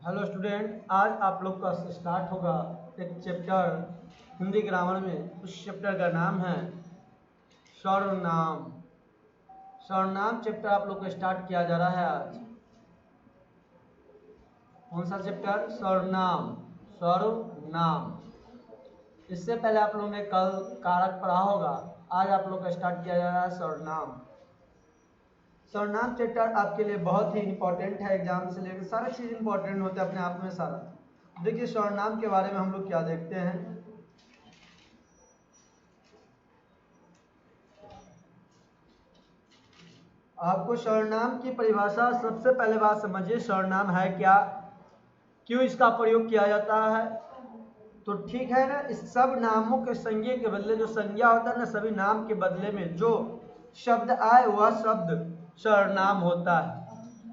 Hello student, आज आप लोग का स्टार्ट होगा एक चैप्टर हिंदी ग्रामर में। उस चैप्टर का नाम है सर्वनाम। सर्वनाम चैप्टर आप लोग को स्टार्ट किया जा रहा है आज। कौन सा चैप्टर? सर्वनाम। सर्वनाम। इससे पहले आप लोगों ने कल कारक पढ़ा होगा। आज आप लोग का स्टार्ट किया जा रहा है सर्वनाम। सर्वनाम चैप्टर आपके लिए बहुत ही इंपॉर्टेंट है। एग्जाम से लेकर सारे चीज इंपॉर्टेंट होते हैं अपने आप में सारा। देखिए सर्वनाम के बारे में हम लोग क्या देखते हैं। आपको सर्वनाम की परिभाषा सबसे पहले बात समझिए, सर्वनाम है क्या, क्यों इसका प्रयोग किया जाता है। तो ठीक है ना, इस सब नामों के संज्ञा के बदले जो संज्ञा होता है ना, सभी नाम के बदले में जो शब्द आए वह शब्द सर्वनाम होता है।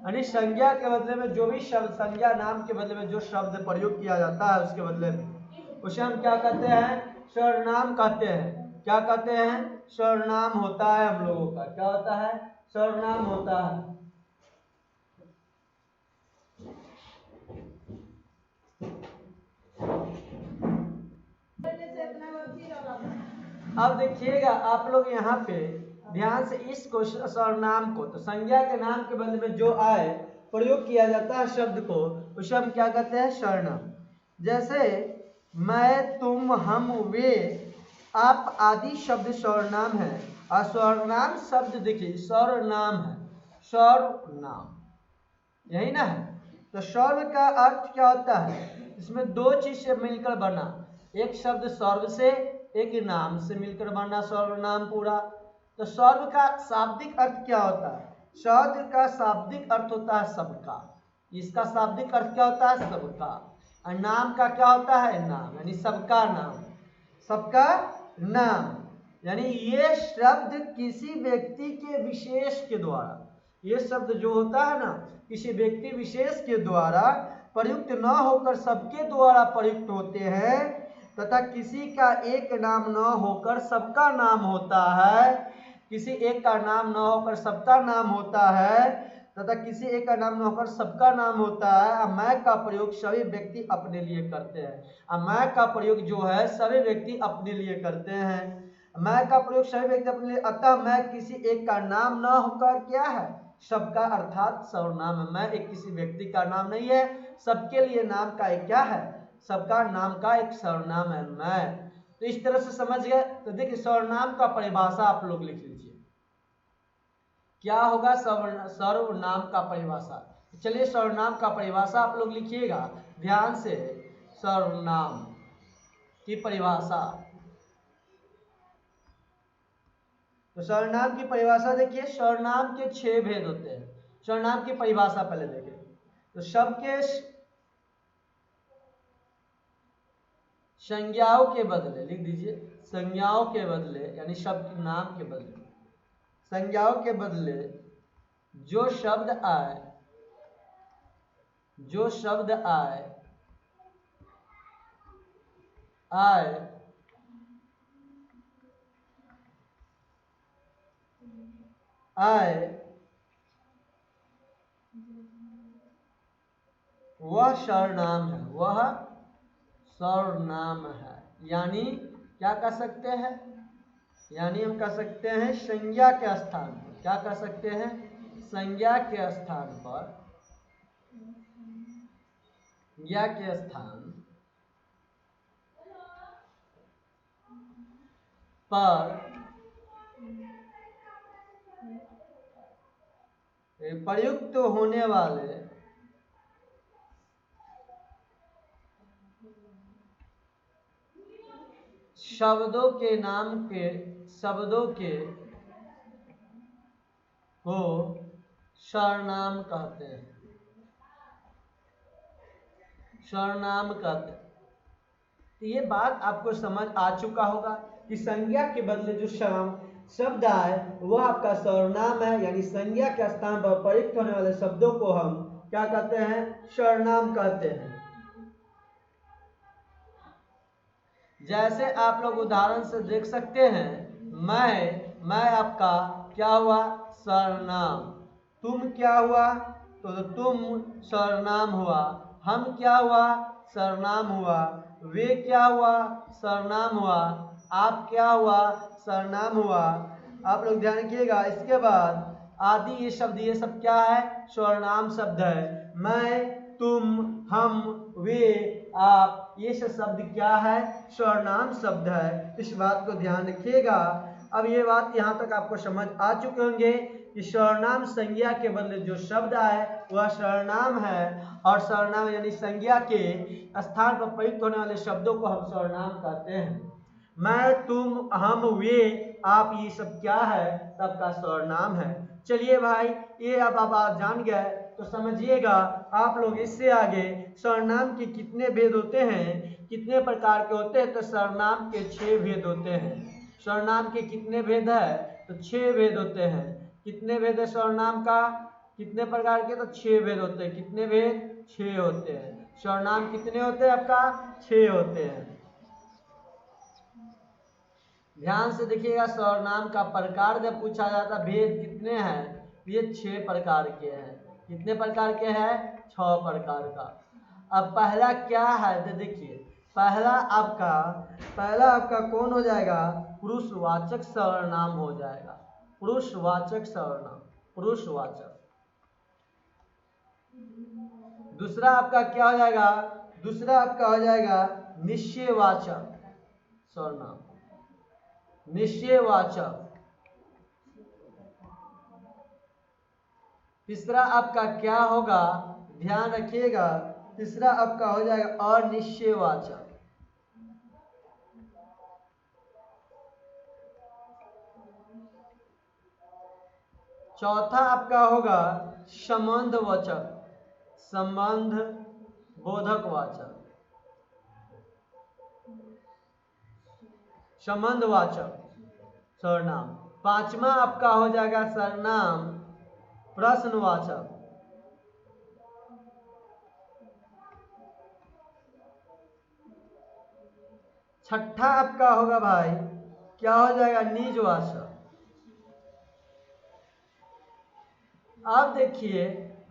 यानी संज्ञा के बदले में जो भी शब्द, संज्ञा नाम के बदले में जो शब्द प्रयोग किया जाता है उसके बदले में, उसे हम क्या कहते हैं? सर्वनाम कहते हैं। क्या कहते हैं? सर्वनाम होता है हम लोगों का। क्या होता है? सर्वनाम होता है। अब देखिएगा आप लोग यहाँ पे ध्यान से इस क्वेश्चन सर्वनाम को, तो संज्ञा के नाम के बदले में जो आए प्रयोग किया जाता है शब्द को, उसे हम क्या कहते हैं? सर्वनाम। जैसे मैं, तुम, हम, वे, आप आदि शब्द सर्वनाम है। और सर्वनाम शब्द देखिए सर्वनाम है। सर्वनाम यही ना है। तो सर्व का अर्थ क्या होता है? इसमें दो चीज से मिलकर बना, एक शब्द सर्व से, एक नाम से मिलकर बना सर्वनाम पूरा। तो सर्व का शाब्दिक अर्थ क्या होता है? शब्द का शाब्दिक अर्थ होता है सबका। इसका शाब्दिक अर्थ क्या होता है? सबका। और नाम का क्या होता है? नाम, यानी सबका नाम। सबका नाम यानी ये शब्द किसी व्यक्ति के विशेष के द्वारा, ये शब्द जो होता है ना, किसी व्यक्ति विशेष के द्वारा प्रयुक्त न होकर सबके द्वारा प्रयुक्त होते हैं, तथा किसी का एक नाम न होकर सबका नाम होता है। किसी एक का नाम न होकर सबका नाम होता है, तथा किसी एक का नाम न होकर सबका नाम होता है। मैं का प्रयोग सभी व्यक्ति अपने लिए करते हैं। मैं का प्रयोग जो है सभी व्यक्ति अपने लिए करते हैं। मैं का प्रयोग सभी व्यक्ति अपने लिए, अतः मैं किसी एक का नाम न होकर क्या है? सबका, अर्थात सर्वनाम है। मैं एक किसी व्यक्ति का नाम नहीं है, सबके लिए नाम का एक क्या है? सबका नाम का एक सर्वनाम है मैं। तो इस तरह से समझ गए। तो देखिए सर्वनाम का परिभाषा आप लोग लिख लीजिए। क्या होगा सर्वनाम का परिभाषा? चलिए सर्वनाम का परिभाषा आप लोग लिखिएगा ध्यान से। सर्वनाम की परिभाषा, तो सर्वनाम की परिभाषा देखिए, सर्वनाम के 6 भेद होते हैं। सर्वनाम की परिभाषा पहले देखें। तो सबके संज्ञाओं के बदले, लिख दीजिए संज्ञाओं के बदले, यानी शब्द नाम के बदले, संज्ञाओं के बदले जो शब्द आए, जो शब्द आए वह सर्वनाम है। वह सर्वनाम है। यानी क्या कह सकते हैं? यानी हम कह सकते हैं संज्ञा के स्थान पर, क्या कह सकते हैं? संज्ञा के स्थान पर, संज्ञा के स्थान पर प्रयुक्त होने वाले शब्दों के नाम के, शब्दों के को सर्वनाम कहते हैं। सर्वनाम कहते हैं। तो ये बात आपको समझ आ चुका होगा कि संज्ञा के बदले जो शब्द आए वह आपका सर्वनाम है। यानी संज्ञा के स्थान पर प्रयुक्त होने वाले शब्दों को हम क्या कहते हैं? सर्वनाम कहते हैं। जैसे आप लोग उदाहरण से देख सकते हैं, मैं आपका क्या हुआ? सर्वनाम। तुम क्या हुआ? तो तुम सर्वनाम हुआ। हम क्या हुआ, सर्वनाम हुआ। वे क्या हुआ, सर्वनाम हुआ। आप क्या हुआ, सर्वनाम हुआ। आप लोग ध्यान रखिएगा। इसके बाद आदि ये शब्द, ये सब क्या है, सर्वनाम शब्द है। मैं, तुम, हम, वे, आप, ये सब शब्द क्या है, सर्वनाम शब्द है। इस बात को ध्यान रखिएगा। अब ये बात यहाँ तक आपको समझ आ चुके होंगे कि सर्वनाम संज्ञा के बदले जो शब्द आए वह सर्वनाम है, और सर्वनाम यानी संज्ञा के स्थान पर प्रयुक्त होने वाले शब्दों को हम सर्वनाम कहते हैं। मैं, तुम, हम, वे, आप, ये सब क्या है, सबका सर्वनाम है। चलिए भाई, ये अब आप जान गए तो समझिएगा आप लोग इससे आगे सर्वनाम के कितने भेद होते हैं, कितने प्रकार के होते हैं। तो सर्वनाम के 6 भेद होते हैं। सर्वनाम के कितने भेद है, तो 6 भेद होते हैं। कितने भेद है सर्वनाम का, कितने प्रकार के, तो 6 भेद होते हैं। कितने भेद, 6 होते हैं। सर्वनाम कितने होते हैं आपका, 6 होते हैं। ध्यान से देखिएगा, सर्वनाम का प्रकार जब पूछा जाता भेद कितने हैं, ये 6 प्रकार के हैं। कितने प्रकार के हैं, 6 प्रकार का। अब पहला क्या है, तो देखिए पहला आपका कौन हो जाएगा, पुरुषवाचक सर्वनाम हो जाएगा। पुरुषवाचक सर्वनाम, पुरुषवाचक। दूसरा आपका क्या हो जाएगा, दूसरा आपका हो जाएगा निश्चयवाचक सर्वनाम, निश्चयवाचक। तीसरा आपका क्या होगा, ध्यान रखिएगा, तीसरा आपका हो जाएगा अनिश्चयवाचक। चौथा आपका होगा संबंधवाचक, संबंध बोधक वाचक, संबंधवाचक सर्वनाम। पांचवा आपका हो जाएगा सर्वनाम प्रश्नवाचक। छठा आपका होगा भाई, क्या हो जाएगा, निजवाचक। अब देखिए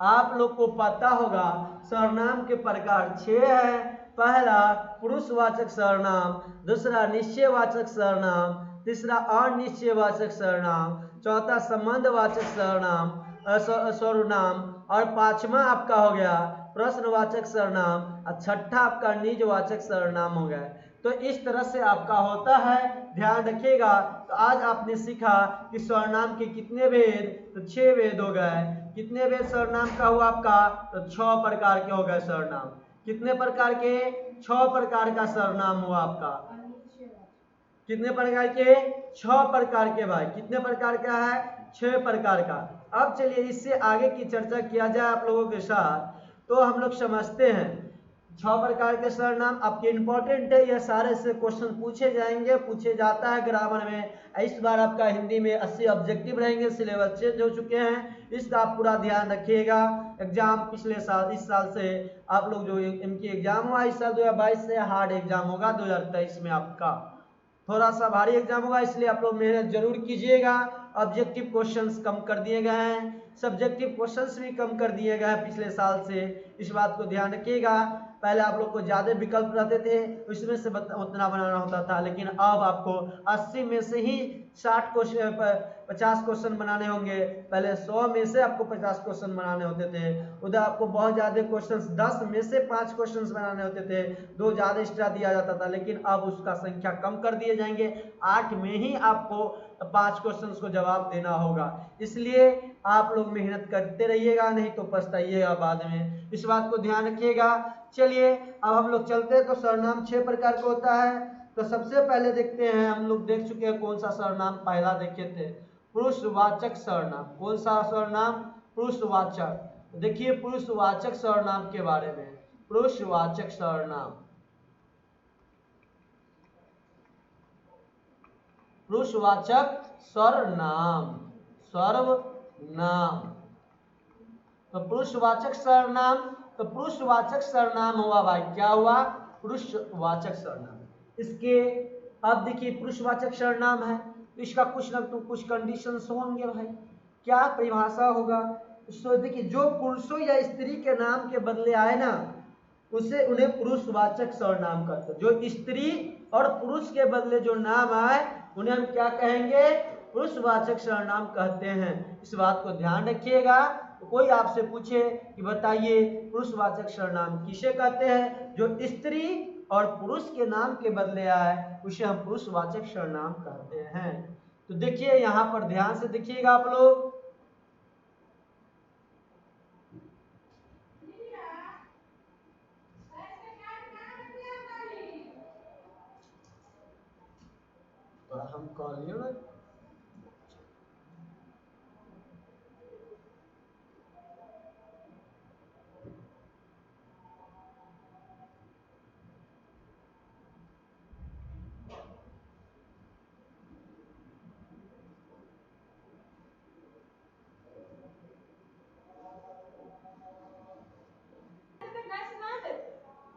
आप लोग को पता होगा सर्वनाम के प्रकार 6 है। पहला पुरुषवाचक सर्वनाम, दूसरा निश्चयवाचक सर्वनाम, तीसरा अनिश्चयवाचक सर्वनाम, चौथा संबंधवाचक सर्वनाम, और पांचवा आपका हो गया प्रश्नवाचक सर्वनाम, और छठा आपका निजवाचक सर्वनाम हो गया। तो इस तरह से आपका होता है, ध्यान रखिएगा। तो आज आपने सीखा कि सर्वनाम के कितने भेद, तो 6 भेद हो गए। कितने भेद सर्वनाम का हुआ आपका, तो 6 प्रकार के हो गए सर्वनाम। कितने प्रकार के, 6 प्रकार का सर्वनाम हुआ आपका। कितने प्रकार के, 6 प्रकार के भाई। कितने प्रकार का है, 6 प्रकार का। अब चलिए इससे आगे की चर्चा किया जाए आप लोगों के साथ, तो हम लोग समझते हैं 6 प्रकार के सर्वनाम आपके इंपॉर्टेंट है। यह सारे से क्वेश्चन पूछे जाएंगे, पूछे जाता है ग्रामर में। इस बार आपका हिंदी में 80 ऑब्जेक्टिव रहेंगे, सिलेबस चेंज हो चुके हैं, इसका आप पूरा ध्यान रखिएगा। एग्जाम पिछले साल, इस साल से आप लोग जो इनकी एग्जाम हुआ इस साल 2022 से हार्ड एग्जाम होगा, 2023 में आपका थोड़ा सा भारी एग्जाम होगा, इसलिए आप लोग मेहनत जरूर कीजिएगा। ऑब्जेक्टिव क्वेश्चंस कम कर दिए गए हैं, सब्जेक्टिव क्वेश्चंस भी कम कर दिए गए हैं पिछले साल से, इस बात को ध्यान रखिएगा। पहले आप लोग को ज़्यादा विकल्प रहते थे, उसमें से उतना बनाना होता था, लेकिन अब आपको 80 में से ही 60 क्वेश्चन 50 क्वेश्चन बनाने होंगे। पहले 100 में से आपको 50 क्वेश्चन बनाने होते थे, उधर आपको बहुत ज़्यादा क्वेश्चंस 10 में से 5 क्वेश्चंस बनाने होते थे, 2 ज़्यादा एक्स्ट्रा दिया जाता था, लेकिन अब उसका संख्या कम कर दिए जाएंगे। 8 में ही आपको 5 क्वेश्चंस को जवाब देना होगा, इसलिए आप लोग मेहनत करते रहिएगा, नहीं तो पछताइएगा बाद में, इस बात को ध्यान रखिएगा। चलिए अब हम लोग चलते हैं। तो सर्वनाम 6 प्रकार का होता है। तो सबसे पहले देखते हैं, हम लोग देख चुके हैं कौन सा सर्वनाम पहला देखे थे, पुरुषवाचक सर्वनाम। कौन सा सर्वनाम, पुरुषवाचक। देखिए पुरुषवाचक सर्वनाम के बारे में, पुरुषवाचक सर्वनाम, पुरुषवाचक सर्वनाम, सर्वनाम। तो पुरुषवाचक सर्वनाम, तो पुरुषवाचक सर्वनाम हुआ भाई, क्या हुआ, पुरुषवाचक सर्वनाम। इसके अब देखिए पुरुषवाचक सर्वनाम है तो इसका कुछ ना कुछ कंडीशंस होंगे भाई। क्या परिभाषा होगा, तो देखिए जो पुरुषों या स्त्री के नाम के बदले आए ना, उसे उन्हें पुरुषवाचक सर्वनाम कहते हैं। जो स्त्री और पुरुष के बदले जो नाम आए उन्हें हम क्या कहेंगे? पुरुषवाचक सर्वनाम कहते हैं। इस बात को ध्यान रखिएगा। तो कोई आपसे पूछे कि बताइए पुरुषवाचक सर्वनाम किसे कहते हैं? जो स्त्री और पुरुष के नाम के बदले आए उसे हम पुरुषवाचक सर्वनाम कहते हैं। तो देखिए यहाँ पर ध्यान से देखिएगा आप लोग। हम कॉल लियो ना।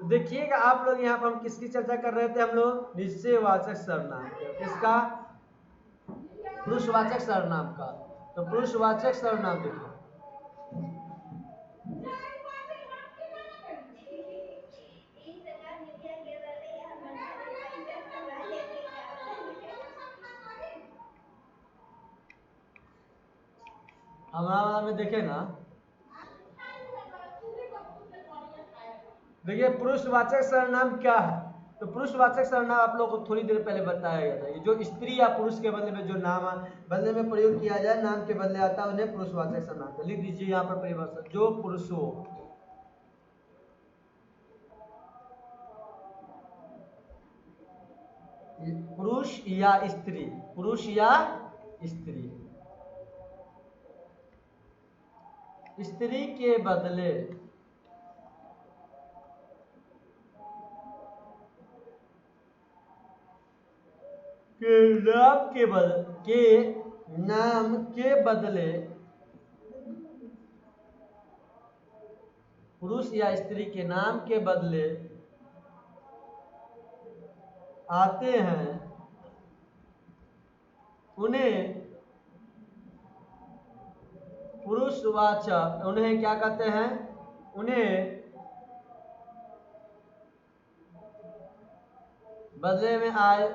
देखिएगा आप लोग यहाँ पर हम किसकी चर्चा कर रहे थे? हम लोग निश्चयवाचक सर्वनाम, किसका? पुरुषवाचक सर्वनाम का। तो पुरुषवाचक सर्वनाम देखिए, हमारा में देखे ना, देखिए पुरुषवाचक सर्वनाम क्या है? तो पुरुषवाचक सर्वनाम आप लोगों को थोड़ी देर पहले बताया गया था। जो स्त्री या पुरुष के बदले में जो नाम बदले में प्रयोग किया जाए, नाम के बदले आता है, उन्हें पुरुषवाचक सर्वनाम। लिख दीजिए यहाँ पर परिभाषा, जो पुरुष हो, पुरुष या स्त्री, पुरुष या स्त्री, स्त्री के बदले नाम के बदले पुरुष या स्त्री के नाम के बदले आते हैं, उन्हें पुरुषवाचक, उन्हें क्या कहते हैं? उन्हें बदले में आए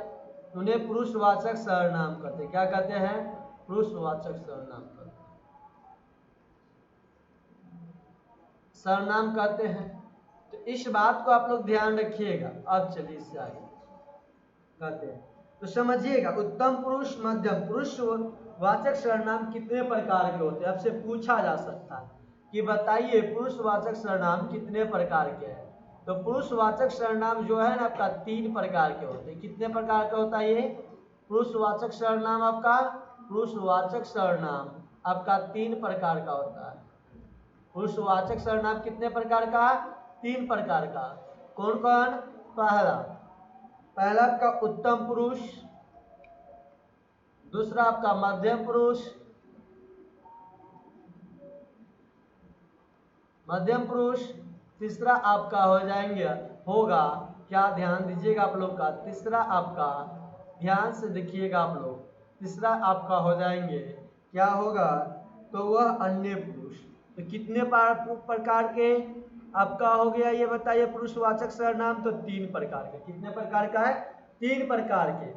उन्हें पुरुषवाचक सर्वनाम कहते हैं। क्या कहते हैं? पुरुषवाचक सर्वनाम कहते हैं, सर्वनाम कहते हैं। तो इस बात को आप लोग ध्यान रखिएगा। अब चलिए इससे आगे कहते हैं, तो समझिएगा उत्तम पुरुष, मध्यम पुरुष वाचक सर्वनाम कितने प्रकार के होते हैं? आपसे पूछा जा सकता है कि बताइए पुरुषवाचक सर्वनाम कितने प्रकार के हैं? तो पुरुषवाचक सर्वनाम जो है ना आपका 3 प्रकार के होते हैं। कितने प्रकार का होता है ये पुरुषवाचक सर्वनाम? आपका पुरुषवाचक सर्वनाम आपका 3 प्रकार का होता है। पुरुषवाचक सर्वनाम कितने प्रकार का? 3 प्रकार का। कौन कौन? पहला आपका उत्तम पुरुष, दूसरा आपका मध्यम पुरुष, तीसरा आपका हो जाएंगे होगा क्या? ध्यान दीजिएगा आप लोग का। तीसरा आपका, ध्यान से देखिएगा आप लोग, तीसरा आपका हो जाएंगे क्या होगा? तो वह अन्य पुरुष। तो कितने प्रकार के आपका हो गया ये बताइए पुरुषवाचक सर्वनाम? तो 3 प्रकार के। कितने प्रकार का है? 3 प्रकार के।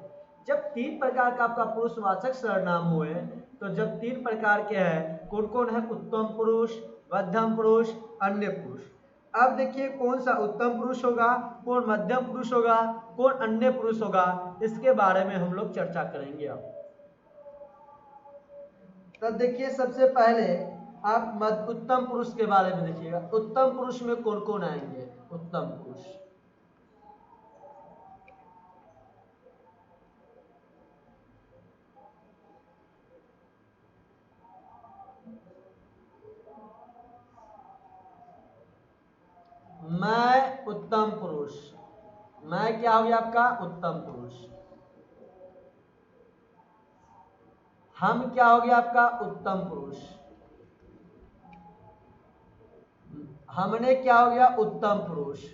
जब 3 प्रकार का आपका पुरुषवाचक सर्वनाम हुए, तो जब 3 प्रकार के हैं, कौन कौन है? उत्तम पुरुष, मध्यम पुरुष, अन्य पुरुष। अब देखिए कौन सा उत्तम पुरुष होगा, कौन मध्यम पुरुष होगा, कौन अन्य पुरुष होगा, इसके बारे में हम लोग चर्चा करेंगे। अब तब देखिए सबसे पहले आप उत्तम पुरुष के बारे में देखिएगा। उत्तम पुरुष में कौन कौन आएंगे? उत्तम पुरुष, मैं उत्तम पुरुष, मैं क्या हो गया आपका? उत्तम पुरुष। हम क्या हो गया आपका? उत्तम पुरुष। हमने क्या हो गया? उत्तम पुरुष।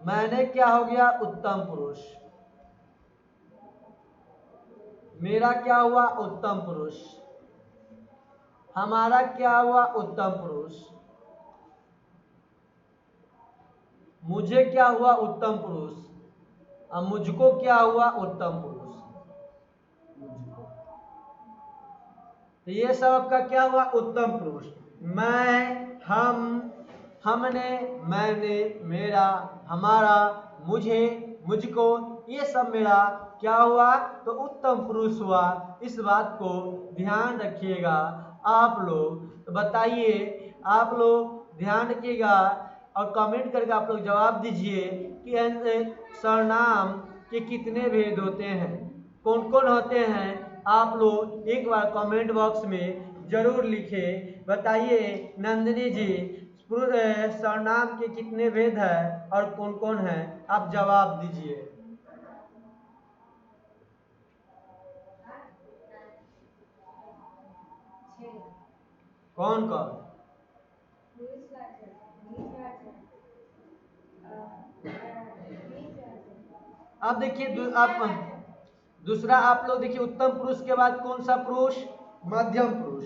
मैंने क्या हो गया? उत्तम पुरुष। मेरा क्या हुआ? उत्तम पुरुष। हमारा क्या हुआ? उत्तम पुरुष। मुझे क्या हुआ? उत्तम पुरुष। अब मुझको क्या हुआ? उत्तम पुरुष। मुझको, तो ये सब आपका क्या हुआ? उत्तम पुरुष। मैं, हम, हमने, मैंने, मेरा, हमारा, मुझे, मुझको, ये सब मेरा क्या हुआ? तो उत्तम पुरुष हुआ। इस बात को ध्यान रखिएगा आप लोग। तो बताइए, आप लोग ध्यान रखिएगा और कमेंट करके आप लोग जवाब दीजिए कि सर्वनाम के कितने भेद होते हैं, कौन कौन होते हैं। आप लोग एक बार कमेंट बॉक्स में जरूर लिखें। बताइए नंदिनी जी, सर्वनाम के कितने भेद हैं और कौन कौन हैं? आप जवाब दीजिए। कौन कौन? अब देखिए आप दूसरा आप लोग देखिए, उत्तम पुरुष के बाद कौन सा पुरुष? मध्यम पुरुष।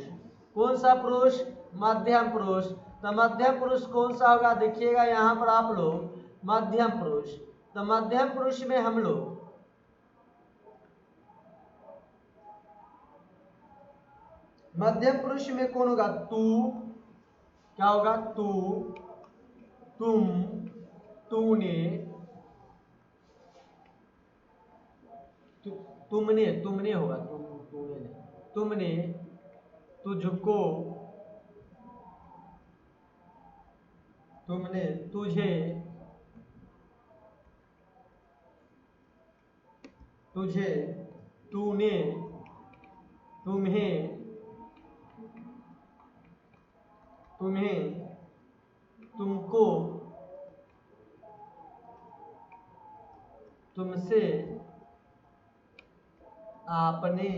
कौन सा पुरुष? मध्यम पुरुष। तो मध्यम पुरुष कौन सा होगा? देखिएगा यहाँ पर आप लोग, मध्यम पुरुष। तो मध्यम पुरुष में हम लोग मध्यम पुरुष में कौन होगा? तू, क्या होगा? तू, तुम, तूने, तुमने, तुमने होगा, तूने नहीं, तुमने, तुझको, तुमने, तुझे, तुझे, तूने, तुम्हें, तुम्हें, तुमको, तुमसे, आपने,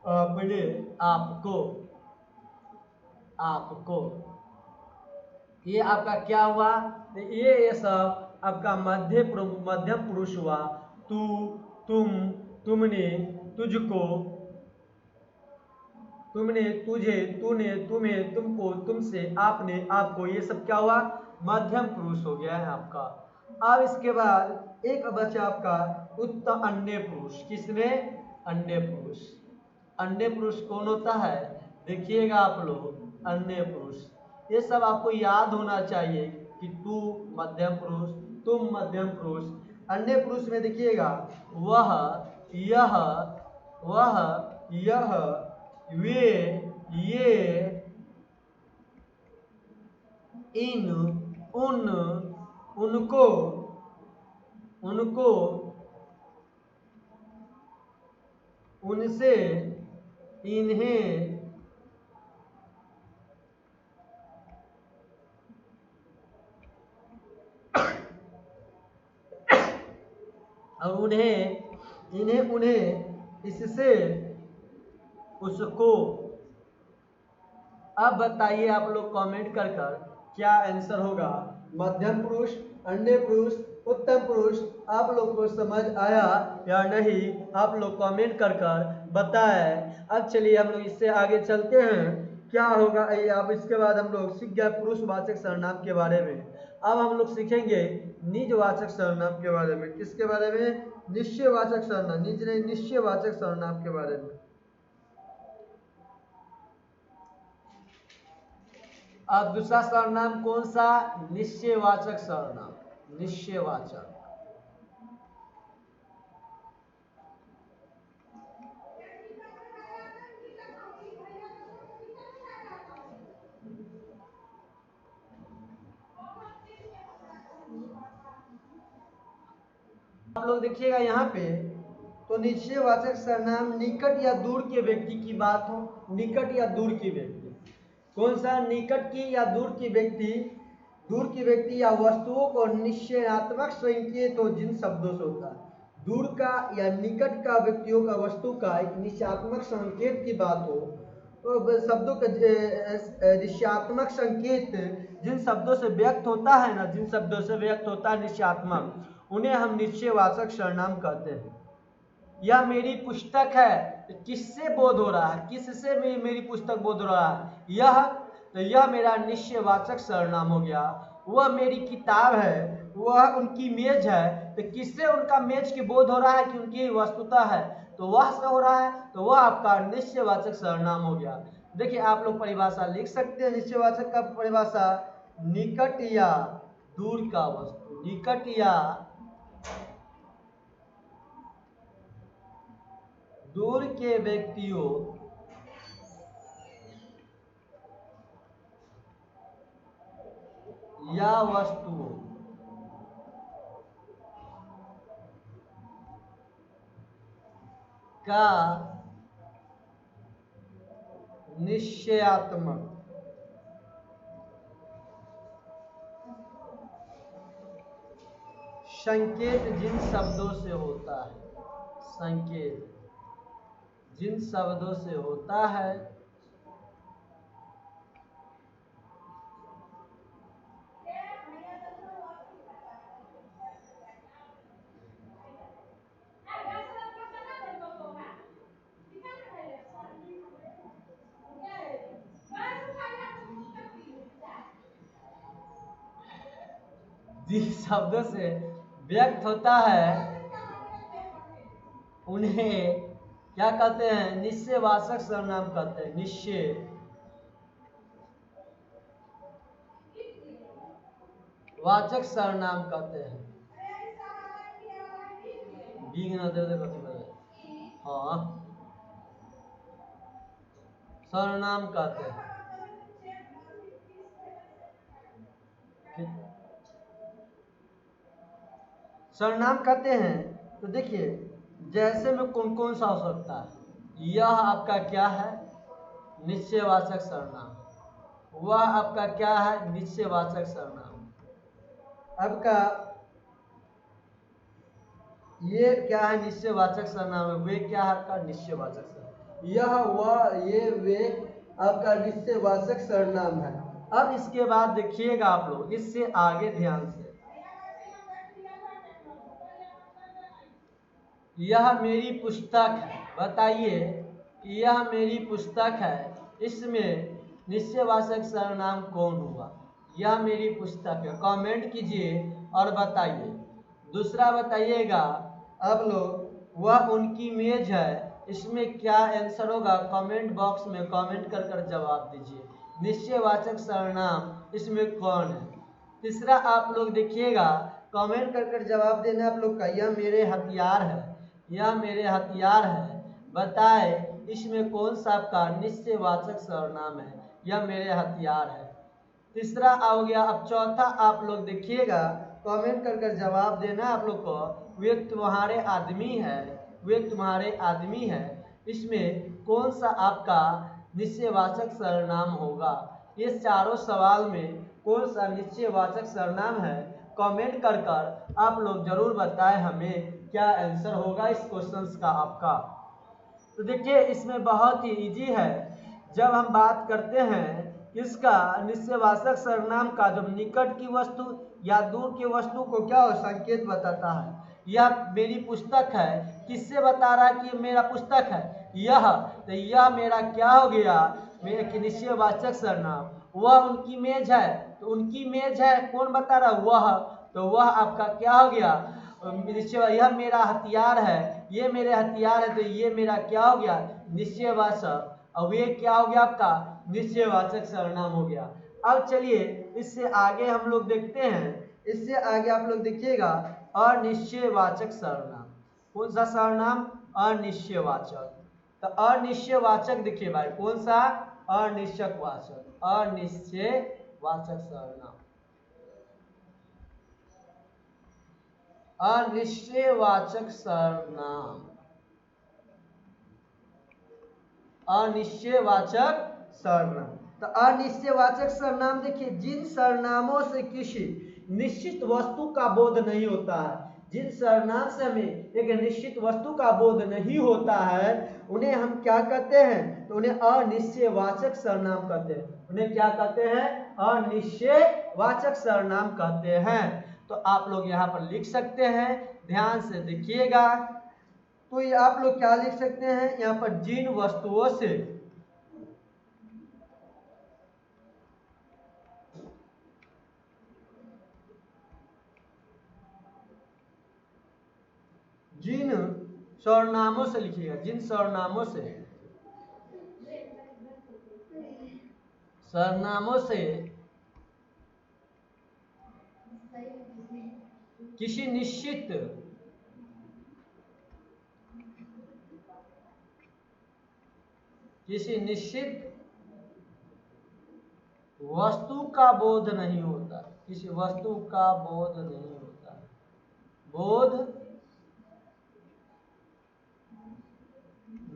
अपने, आपको, आपको, ये आपका क्या हुआ? ये सब आपका मध्यम पुरुष हुआ। तू, तुम, तुमने, तुझको, तुमने, तुझे, तूने, तुम्हें, तुमको, तुमसे, आपने, आपको, ये सब क्या हुआ? मध्यम पुरुष हो गया है आपका। अब इसके बाद एक बचा आपका उत्तम अन्य पुरुष। किसमें? अन्य पुरुष। अन्य पुरुष कौन होता है? देखिएगा आप लोग, अन्य पुरुष ये सब आपको याद होना चाहिए कि तू मध्यम पुरुष, तुम मध्यम पुरुष। अन्य पुरुष में देखिएगा, वह, यह, वह, यह, वे, ये, इन, उन, उनको, उनको, उनसे, इन्हें, और उन्हें, इन्हें, उन्हें, इससे, उसको। अब बताइए आप लोग कमेंट कर कर क्या आंसर होगा? मध्यम पुरुष, अन्य पुरुष, उत्तम पुरुष। आप लोग को समझ आया या नहीं? आप लोग कमेंट कर कर बताएं। अब चलिए हम लोग इससे आगे चलते हैं, क्या होगा। अब इसके बाद हम लोग सीख गए पुरुषवाचक सर्वनाम के बारे में। अब हम लोग सीखेंगे निजवाचक सर्वनाम के बारे में। किसके बारे में? निश्चयवाचक सर्वनाम। निज नहीं, निश्चयवाचक सर्वनाम के बारे में। अब दूसरा सर्वनाम कौन सा? निश्चयवाचक सर्वनाम। निश्चयवाचक। आप लोग देखिएगा यहाँ पे, तो निश्चयवाचक सर्वनाम निकट या दूर के व्यक्ति की बात हो। निकट या दूर की व्यक्ति कौन सा? निकट की या दूर की व्यक्ति, दूर की व्यक्ति या वस्तुओं को निश्चयात्मक संकेत हो जिन शब्दों से होता है। दूर का या निकट का व्यक्तियों का, वस्तु का एक निश्चयात्मक संकेत की बात हो, तो शब्दों का निश्चयात्मक संकेत जिन शब्दों से व्यक्त होता है ना, जिन शब्दों से व्यक्त होता है निश्चयात्मक, उन्हें हम निश्चयवाचक सर्वनाम कहते हैं। यह मेरी पुस्तक है, तो किससे बोध हो रहा है, किससे मेरी पुस्तक बोध हो रहा है, यह, तो यह मेरा निश्चयवाचक सर्वनाम हो गया। वह मेरी किताब है, वह उनकी मेज है, तो किससे उनका मेज की बोध हो रहा है कि उनकी वस्तुता है, तो वह से हो रहा है, तो वह आपका निश्चयवाचक सर्वनाम हो गया। देखिए आप लोग परिभाषा लिख सकते हैं निश्चयवाचक का परिभाषा, निकट या दूर का वस्तु, निकट या दूर के व्यक्तियों या वस्तुओं का निश्चयात्मक संकेत जिन शब्दों से होता है, संकेत जिन शब्दों से होता है जिन शब्दों से व्यक्त होता है उन्हें क्या कहते हैं, निश्चयवाचक सर्वनाम कहते हैं। निश्चयवाचक सर्वनाम कहते हैं। हाँ, सर्वनाम कहते हैं। सर्वनाम कहते हैं, तो देखिए जैसे में कौन कौन सा हो सकता है, यह आपका क्या है, निश्चयवाचक सर्वनाम, वह आपका क्या है, निश्चयवाचक सर्वनाम, आपका ये क्या है, निश्चयवाचक सर्वनाम है, वे क्या है आपका निश्चयवाचक सर्वनाम, यह वह ये वे आपका निश्चयवाचक सर्वनाम है। अब इसके बाद देखिएगा आप लोग, इससे आगे ध्यान से, यह मेरी पुस्तक है, बताइए यह मेरी पुस्तक है, इसमें निश्चयवाचक सर्वनाम कौन हुआ, यह मेरी पुस्तक है, कमेंट कीजिए और बताइए। दूसरा बताइएगा आप लोग, वह उनकी मेज है, इसमें क्या आंसर होगा, कमेंट बॉक्स में कमेंट कर जवाब दीजिए, निश्चयवाचक सर्वनाम इसमें कौन है। तीसरा आप लोग देखिएगा, कमेंट कर जवाब देना आप लोग का, यह मेरे हथियार है, यह मेरे हथियार है, बताए इसमें कौन सा आपका निश्चयवाचक सर्वनाम है, यह मेरे हथियार है। तीसरा आ गया। अब चौथा आप लोग देखिएगा, कमेंट कर जवाब देना आप लोग को, वे तुम्हारे आदमी है, वे तुम्हारे आदमी है, इसमें कौन सा आपका निश्चयवाचक सर्वनाम होगा। ये चारों सवाल में कौन सा निश्चयवाचक सर्वनाम है, कमेंट कर आप लोग जरूर बताएं हमें क्या आंसर होगा इस क्वेश्चन का आपका। तो देखिए इसमें बहुत ही इजी है, जब हम बात करते हैं इसका निश्चयवाचक सर्वनाम का, जब निकट की वस्तु या दूर की वस्तु को क्या हो, संकेत बताता है। यह मेरी पुस्तक है, किससे बता रहा है कि मेरा पुस्तक है, यह, तो यह मेरा क्या हो गया, मेरे निश्चयवाचक सर्वनाम। वह उनकी मेज है, तो उनकी मेज है कौन बता रहा, वह, तो वह आपका क्या हो गया, यह मेरा हथियार है, ये मेरे हथियार है, तो ये मेरा क्या हो गया, निश्चयवाचक, और ये क्या हो गया आपका निश्चयवाचक सर्वनाम हो गया। अब चलिए इससे आगे हम लोग देखते हैं, इससे आगे आप लोग देखिएगा अनिश्चयवाचक सर्वनाम, कौन सा सर्वनाम, अनिश्चयवाचक। तो अनिश्चयवाचक देखिए भाई, कौन सा, अनिश्चयवाचक, अनिश्चयवाचक सर्वनाम, अनिश्चयवाचक सर्वनाम, अनिश्चयवाचक सर्वनाम। तो अनिश्चयवाचक सर्वनाम देखिए, जिन सर्वनामों से किसी निश्चित वस्तु का बोध नहीं होता है, जिन सर्वनाम से हमें एक निश्चित वस्तु का बोध नहीं होता है, उन्हें हम क्या कहते हैं, तो उन्हें अनिश्चयवाचक सर्वनाम कहते हैं, उन्हें क्या कहते हैं, अनिश्चयवाचक सर्वनाम कहते हैं। तो आप लोग यहाँ पर लिख सकते हैं, ध्यान से देखिएगा। तो ये आप लोग क्या लिख सकते हैं यहाँ पर, जिन वस्तुओं से जिन सर्वनामों से लिखिएगा, जिन सर्वनामों से किसी निश्चित वस्तु का बोध नहीं होता, किसी वस्तु का बोध नहीं होता, बोध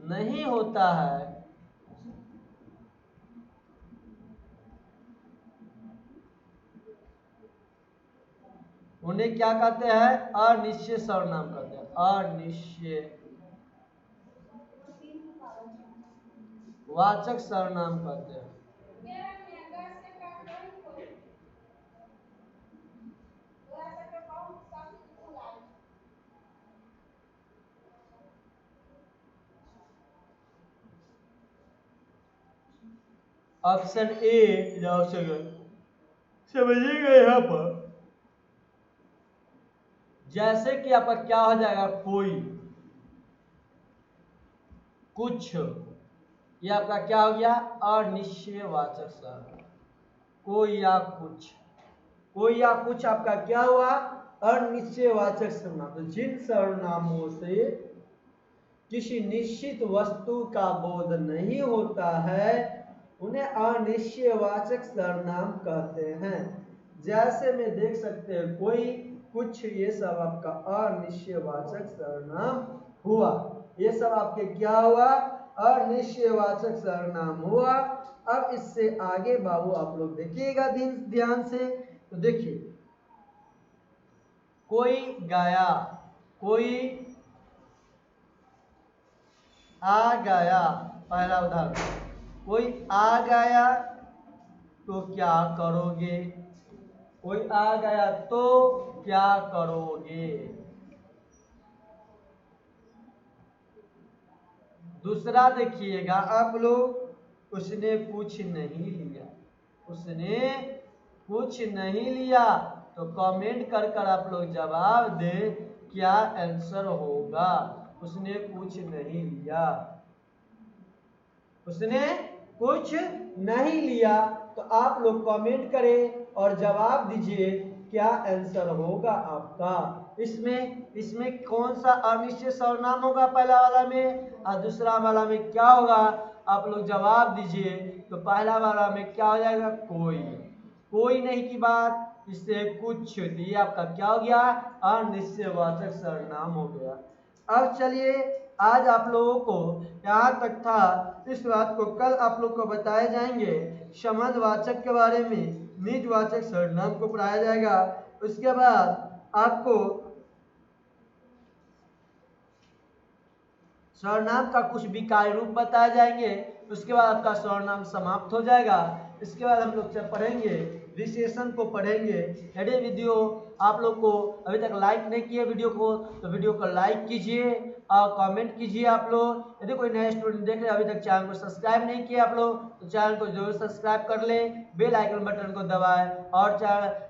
नहीं होता है, उन्हें क्या कहते हैं, अनिश्चय सर्वनाम कहते हैं, अनिश्चय वाचक सर्वनाम कहते हैं। ऑप्शन ए जाओ समझिएगा यहाँ पर, जैसे कि आपका क्या हो जाएगा, कोई, कुछ, ये आपका क्या हो गया, अनिश्चयवाचक सर्वनाम, कोई या कुछ, कोई या कुछ आपका क्या हुआ, अनिश्चयवाचक सर्वनाम। तो जिन सर्वनामों से किसी निश्चित वस्तु का बोध नहीं होता है उन्हें अनिश्चयवाचक सर्वनाम कहते हैं। जैसे में देख सकते हैं कोई, कुछ, ये सब आपका अनिश्चयवाचक सर्वनाम हुआ, ये सब आपके क्या हुआ, अनिश्चयवाचक सर्वनाम हुआ। अब इससे आगे बाबू आप लोग देखिएगा ध्यान से, तो देखिए, कोई गया, कोई आ गया, पहला उदाहरण, कोई आ गया तो क्या करोगे, कोई आ गया तो क्या करोगे। दूसरा देखिएगा आप लोग, उसने कुछ नहीं लिया, उसने कुछ नहीं लिया, तो कमेंट कर कर आप लोग जवाब दे क्या आंसर होगा। उसने कुछ नहीं लिया, उसने कुछ नहीं लिया, तो आप लोग कमेंट करें और जवाब दीजिए क्या आंसर होगा आपका। इसमें कौन सा अनिश्चय सर्वनाम होगा पहला वाला में, और दूसरा वाला में क्या होगा, आप लोग जवाब दीजिए। तो पहला वाला में क्या हो जाएगा, कोई, कोई नहीं की बात, इससे कुछ, ये आपका क्या हो गया, अनिश्चयवाचक सर्वनाम हो गया। अब चलिए, आज आप लोगों को यहाँ तक था, इस बात को कल आप लोग को बताए जाएंगे, संबंधवाचक के बारे में, निजवाचक सर्वनाम को पढ़ाया जाएगा। उसके बाद आपको सर्वनाम का कुछ विकारी रूप बताए जाएंगे, उसके बाद आपका सर्वनाम समाप्त हो जाएगा। इसके बाद हम लोग पढ़ेंगे, विशेषण को पढ़ेंगे। यदि वीडियो आप लोग को अभी तक लाइक नहीं किया वीडियो को, तो वीडियो को लाइक कीजिए और कमेंट कीजिए आप लोग। यदि कोई नया स्टूडेंट देख रहे हैं, अभी तक चैनल को सब्सक्राइब नहीं किया आप लोग, तो चैनल को जरूर सब्सक्राइब कर लें, बेल आइकन बटन को दबाएं और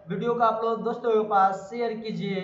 वीडियो को आप लोग दोस्तों के पास शेयर कीजिए।